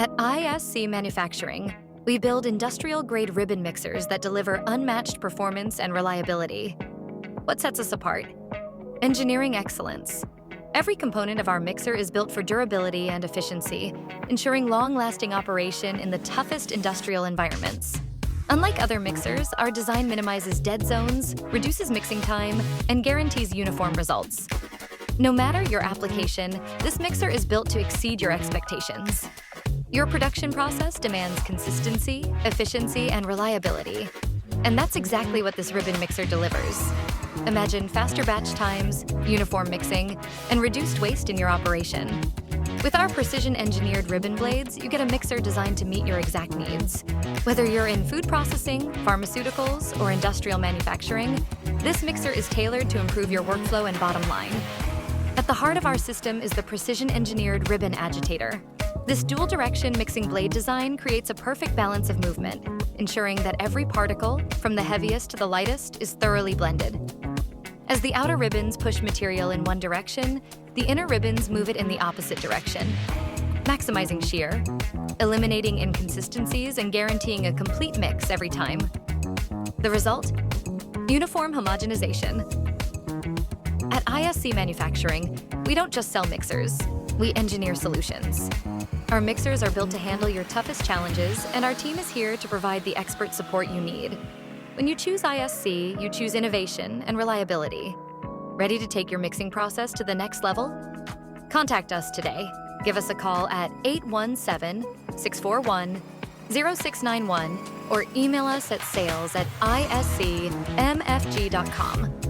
At ISC Manufacturing, we build industrial-grade ribbon mixers that deliver unmatched performance and reliability. What sets us apart? Engineering excellence. Every component of our mixer is built for durability and efficiency, ensuring long-lasting operation in the toughest industrial environments. Unlike other mixers, our design minimizes dead zones, reduces mixing time, and guarantees uniform results. No matter your application, this mixer is built to exceed your expectations. Your production process demands consistency, efficiency, and reliability. And that's exactly what this ribbon mixer delivers. Imagine faster batch times, uniform mixing, and reduced waste in your operation. With our precision-engineered ribbon blades, you get a mixer designed to meet your exact needs. Whether you're in food processing, pharmaceuticals, or industrial manufacturing, this mixer is tailored to improve your workflow and bottom line. At the heart of our system is the precision-engineered ribbon agitator. This dual-direction mixing blade design creates a perfect balance of movement, ensuring that every particle, from the heaviest to the lightest, is thoroughly blended. As the outer ribbons push material in one direction, the inner ribbons move it in the opposite direction, maximizing shear, eliminating inconsistencies, and guaranteeing a complete mix every time. The result? Uniform homogenization. At ISC Manufacturing, we don't just sell mixers, we engineer solutions. Our mixers are built to handle your toughest challenges, and our team is here to provide the expert support you need. When you choose ISC, you choose innovation and reliability. Ready to take your mixing process to the next level? Contact us today. Give us a call at 817-641-0691 or email us at sales@iscmfg.com.